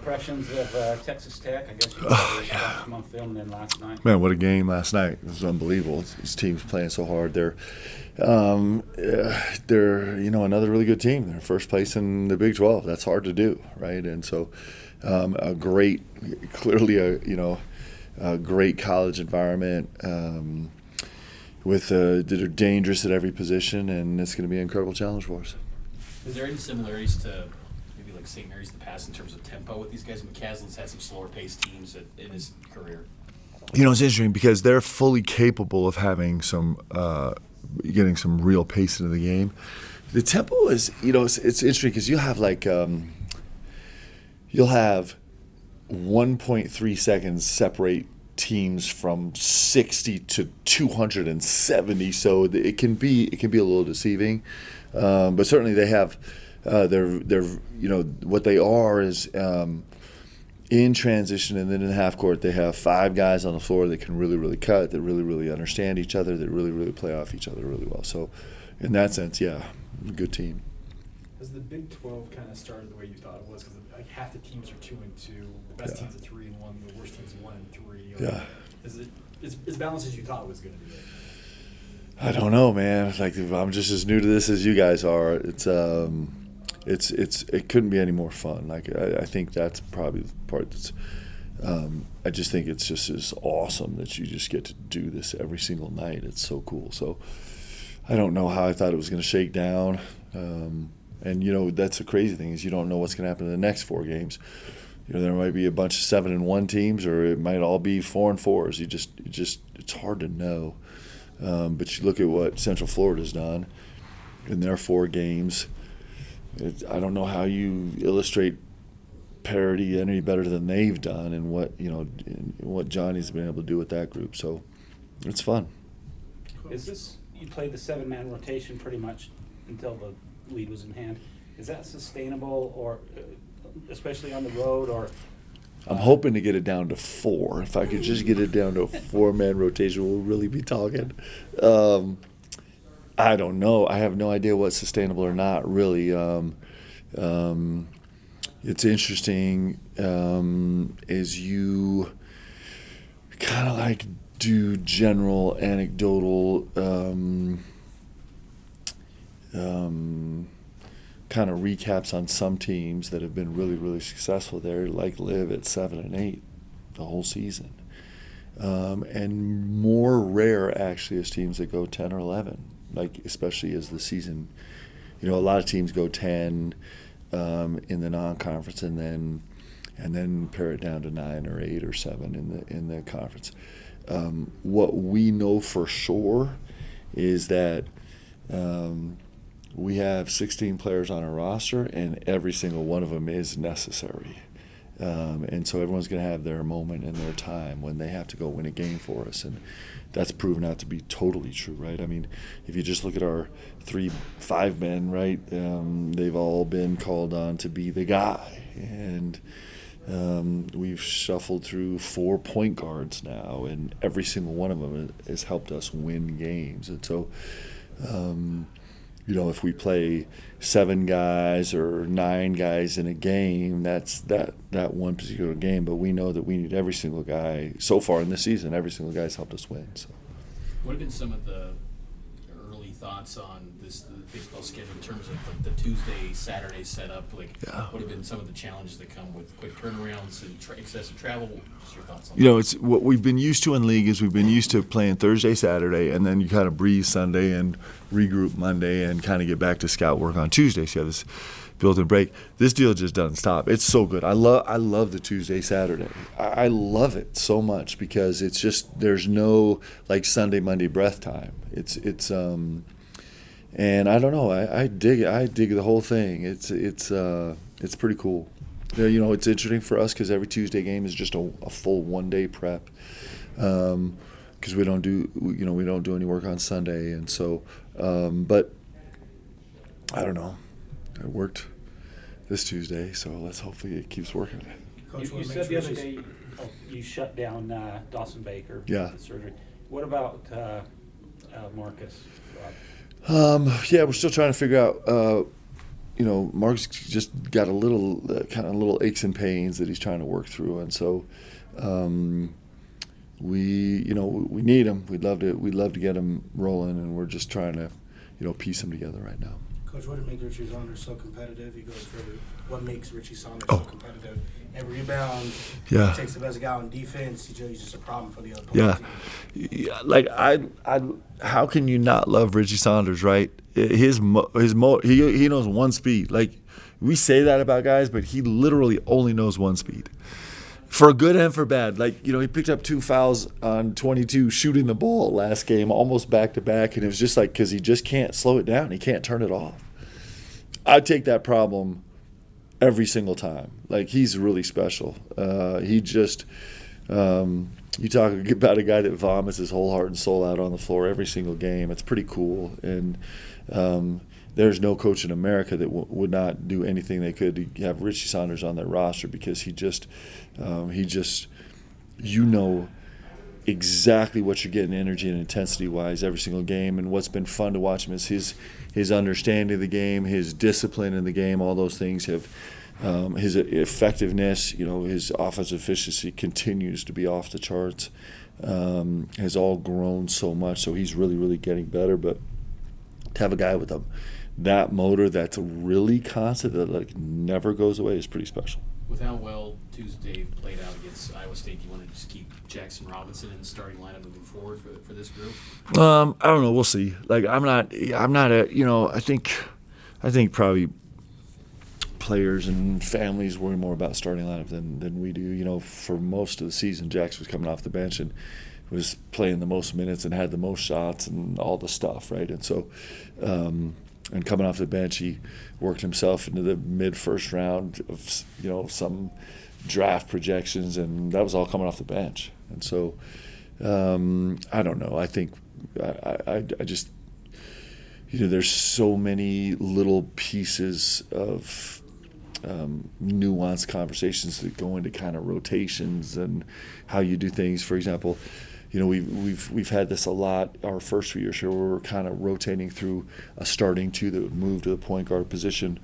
impressions of Texas Tech? I guess you watched them on film then last night. Man, what a game last night! It was unbelievable. This team's playing so hard. They're another really good team. They're first place in the Big 12. That's hard to do, right? And so, clearly a great college environment. That are dangerous at every position, and it's going to be an incredible challenge for us. Is there any similarities to maybe like St. Mary's in the past in terms of tempo with these guys? McCaslin's had some slower-paced teams in his career. It's interesting because they're fully capable of having some getting some real pace into the game. The tempo is, it's interesting because you have you'll have 1.3 seconds separate teams from 60 to 270, so it can be a little deceiving, but certainly they have they're what they are is in transition, and then in half court they have 5 guys on the floor that can really cut, that really understand each other, that really play off each other really well. So in that sense, yeah, good team. Has the Big 12 kind of started the way you thought it was? Because like half the teams are 2-2, the best teams are 3-1, the worst teams are 1-3. Yeah. Is it as balanced as you thought it was going to be? I don't know, man. I'm just as new to this as you guys are. It couldn't be any more fun. I think that's probably the part that's. I just think it's just as awesome that you just get to do this every single night. It's so cool. So I don't know how I thought it was going to shake down. And that's the crazy thing is you don't know what's going to happen in the next 4 games. There might be a bunch of 7-1 teams, or it might all be 4-4s. It's hard to know. But you look at what Central Florida's done in their 4 games. I don't know how you illustrate parity any better than they've done, and what Johnny's been able to do with that group. So it's fun. Is this you played the 7-man rotation pretty much until the lead was in hand? Is that sustainable, or especially on the road, or? I'm hoping to get it down to 4. If I could just get it down to a 4-man rotation, we'll really be talking. I don't know. I have no idea what's sustainable or not, really. It's interesting as you kind of do general anecdotal kind of recaps on some teams that have been really successful there, like Liv at 7 and 8 the whole season, and more rare actually as teams that go 10 or 11, especially as the season. A lot of teams go 10 in the non-conference and then pare it down to 9 or 8 or 7 in the conference. What we know for sure is that. We have 16 players on our roster, and every single one of them is necessary. And so everyone's going to have their moment and their time when they have to go win a game for us. And that's proven out to be totally true, right? I mean, if you just look at our 3-5 men, right, they've all been called on to be the guy. And we've shuffled through 4 point guards now, and every single one of them has helped us win games. And so if we play 7 guys or 9 guys in a game, that's that one particular game. But we know that we need every single guy. So far in this season, every single guy's helped us win. So, what have been some of the early thoughts on the Big 12 schedule in terms of the Tuesday, Saturday setup? What have been some of the challenges that come with quick turnarounds and excessive travel? What's your thoughts on that? It's what we've been used to in league is we've been used to playing Thursday, Saturday, and then you kind of breeze Sunday and regroup Monday and kind of get back to scout work on Tuesday. So you have this built-in break. This deal just doesn't stop. It's so good. I love the Tuesday, Saturday. I love it so much because it's just there's no Sunday, Monday breath time. It's and I don't know. I dig it. I dig the whole thing. It's pretty cool. It's interesting for us because every Tuesday game is just a full 1-day prep. Because we don't do any work on Sunday, and so. But I don't know. It worked this Tuesday, so hopefully it keeps working. Coach, You said the other day you shut down Dawson Baker. Yeah. The surgery. What about Marcus? Yeah, we're still trying to figure out Mark's just got a little kind of little aches and pains that he's trying to work through, and so we need him. We'd love to get him rolling, and we're just trying to piece them together right now. Coach, what makes Richie Saunders so competitive? He goes for what makes Richie Saunders Oh. so competitive. Every rebound, Yeah. takes the best guy on defense. He's just a problem for the other team. Yeah, like how can you not love Richie Saunders, right? He knows one speed. Like we say that about guys, but he literally only knows one speed. For good and for bad. Like, he picked up 2 fouls on 22 shooting the ball last game, almost back to back, and it was just like because he just can't slow it down. He can't turn it off. I take that problem every single time. Like, he's really special. He just you talk about a guy that vomits his whole heart and soul out on the floor every single game. It's pretty cool. And there's no coach in America that would not do anything they could to have Richie Saunders on their roster because he just exactly what you're getting energy and intensity-wise every single game. And what's been fun to watch him is his understanding of the game, his discipline in the game, all those things have his effectiveness, his offensive efficiency continues to be off the charts, has all grown so much. So he's really, really getting better. But to have a guy with that motor that's really constant, that like never goes away, is pretty special. With how well Tuesday played out against Iowa State, do you want to just keep Jackson Robinson in the starting lineup moving forward for this group? I don't know. We'll see. Like I'm not I think probably players and families worry more about starting lineup than we do. For most of the season, Jax was coming off the bench and was playing the most minutes and had the most shots and all the stuff, right? And so, and coming off the bench, he worked himself into the mid-first round of some draft projections, and that was all coming off the bench. And so, I don't know. I think I just there's so many little pieces of nuanced conversations that go into kind of rotations and how you do things. For example, we've had this a lot our first few years here where we're kind of rotating through a starting two that would move to the point guard position,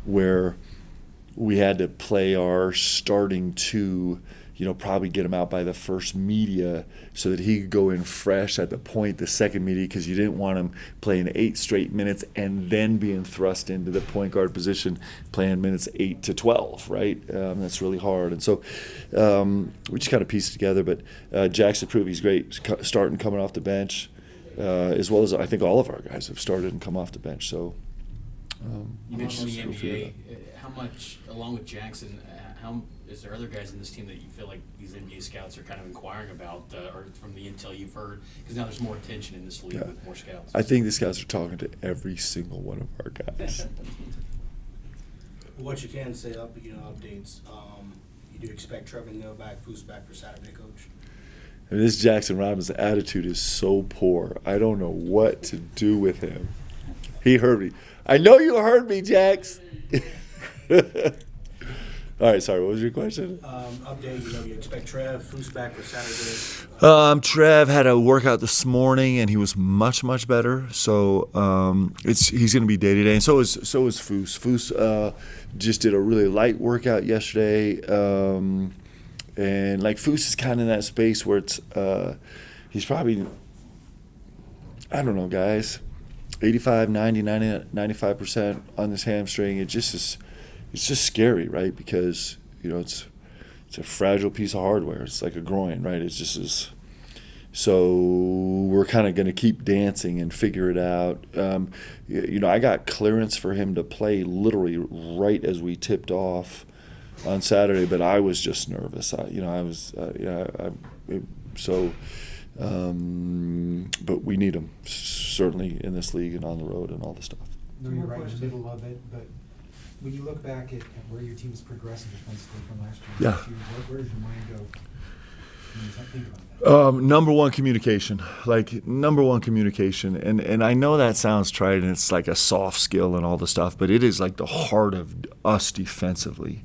where we had to play our starting two, probably get him out by the first media so that he could go in fresh at the point, the second media, because you didn't want him playing 8 straight minutes and then being thrust into the point guard position, playing minutes 8 to 12, right? That's really hard. And so we just kind of pieced it together. But Jackson proved he's great starting, coming off the bench, as well as I think all of our guys have started and come off the bench. So you mentioned the NBA. How much, along with Jackson, is there other guys in this team that you feel like these NBA scouts are kind of inquiring about, or from the intel you've heard? Because now there's more attention in this league with more scouts. I think the scouts are talking to every single one of our guys. What you can say, updates. You do expect Trevor Neal back, Foose back for Saturday, Coach? And this Jackson Robinson attitude is so poor. I don't know what to do with him. He heard me. I know you heard me, Jax. All right, sorry, what was your question? Update, you expect Foose back for Saturday? Trev had a workout this morning, and he was much, much better. So he's going to be day-to-day, and so is Foose. Foose just did a really light workout yesterday, and like Foose is kind of in that space where it's he's probably, I don't know, guys, 85, 90, 95% on this hamstring. It's just scary, right? Because it's a fragile piece of hardware. It's like a groin, right? It's just as so we're kind of going to keep dancing and figure it out. I got clearance for him to play literally right as we tipped off on Saturday, but I was just nervous. But we need him certainly in this league and on the road and all the stuff. No, you're right in the middle of it, but when you look back at where your team's progressing defensively from last year, where does your mind go when you think about that? Number one, communication. And I know that sounds trite and it's like a soft skill and all the stuff, but it is like the heart of us defensively.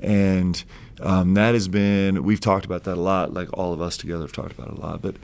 And that has been, we've talked about that a lot, like all of us together have talked about it a lot, but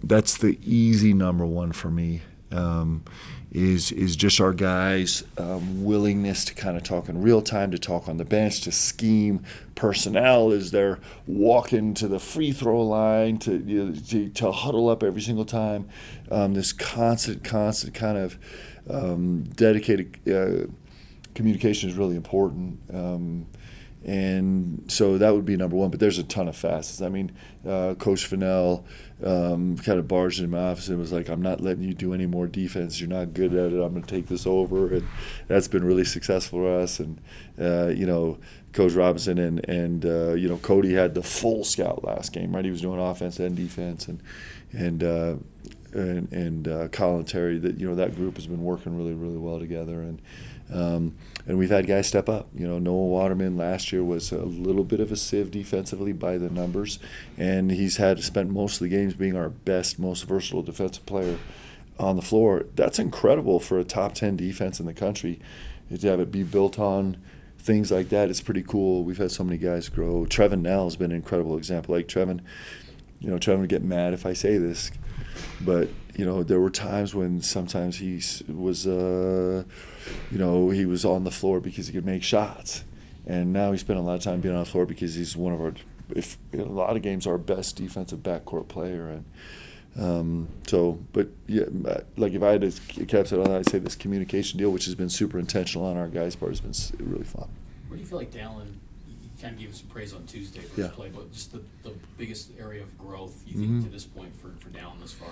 that's the easy number one for me. is just our guys' willingness to kind of talk in real time, to talk on the bench, to scheme personnel as they're walking to the free throw line, to huddle up every single time. This constant kind of dedicated communication is really important. And so that would be number one. But there's a ton of facets. I mean, Coach Fennell kind of barged in my office and was like, I'm not letting you do any more defense. You're not good at it. I'm going to take this over. And that's been really successful for us. And, Coach Robinson and Cody had the full scout last game, right? He was doing offense and defense. And Colin Terry, that group has been working really, really well together. And we've had guys step up. Noah Waterman last year was a little bit of a sieve defensively by the numbers, and he's spent most of the games being our best, most versatile defensive player on the floor. That's incredible for a top 10 defense in the country. To have it be built on things like that, it's pretty cool. We've had so many guys grow. Trevin Nell has been an incredible example. Like Trevin would get mad if I say this, but there were times when sometimes he was he was on the floor because he could make shots, and now he's spent a lot of time being on the floor because he's one of our, if in a lot of games, our best defensive backcourt player. And but yeah, like if I had to capture it, I'd say this communication deal, which has been super intentional on our guys' part, has been really fun. Where do you feel like Dallin? You kind of gave us some praise on Tuesday for his play, but just the biggest area of growth you think to this point for Dallin this far?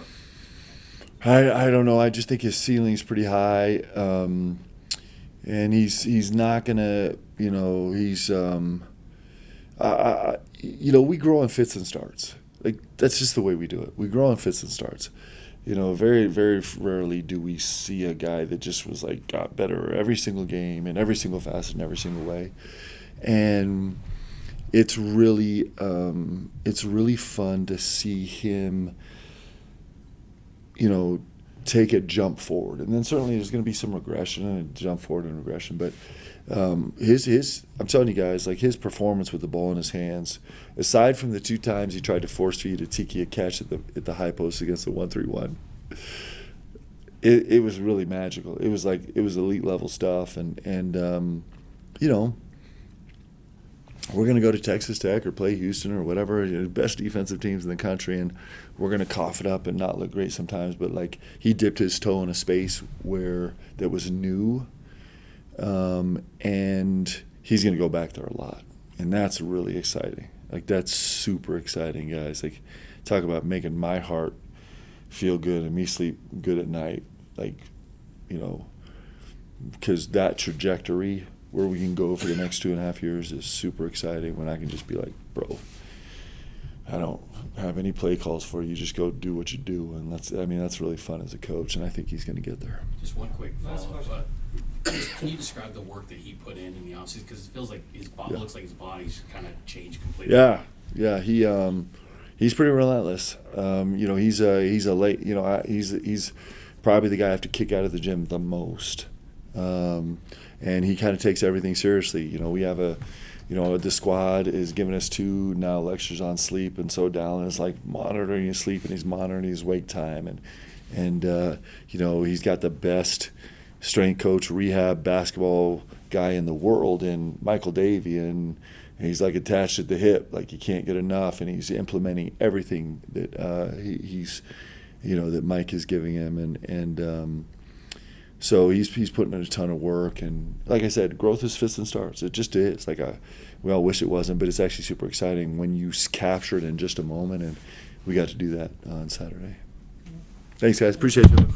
I don't know. I just think his ceiling's pretty high, and he's not gonna. We grow in fits and starts. Like that's just the way we do it. We grow in fits and starts. Very, very rarely do we see a guy that just was like got better every single game in every single facet in every single way, and it's really fun to see him. Take a jump forward, and then certainly there's going to be some regression and a jump forward and regression. But his I'm telling you guys, like his performance with the ball in his hands, aside from the 2 times he tried to force feed a Tiki a catch at the high post against the 1-3-1, it was really magical. It was elite level stuff, and we're going to go to Texas Tech or play Houston or whatever, best defensive teams in the country, and we're going to cough it up and not look great sometimes. But like he dipped his toe in a space that was new, and he's going to go back there a lot, and that's really exciting. Like that's super exciting, guys. Like talk about making my heart feel good and me sleep good at night. Like because that trajectory where we can go for the next 2.5 years is super exciting when I can just be like, bro, I don't have any play calls for you. Just go do what you do. And that's really fun as a coach, and I think he's going to get there. Just one quick follow-up. Can you describe the work that he put in the offseason? Because it feels like his body looks like his body's kind of changed completely. Yeah. He's pretty relentless. He's a late. He's probably the guy I have to kick out of the gym the most. And he kind of takes everything seriously. We have the squad is giving us 2 now lectures on sleep, and so Dallin is like monitoring his sleep and he's monitoring his wake time, and he's got the best strength coach, rehab basketball guy in the world in Michael Davey, and he's like attached at the hip, like he can't get enough, and he's implementing everything that that Mike is giving him, and so he's putting in a ton of work, and like I said, growth is fits and starts. It just is. We all wish it wasn't, but it's actually super exciting when you capture it in just a moment, and we got to do that on Saturday. Thanks, guys. Appreciate you.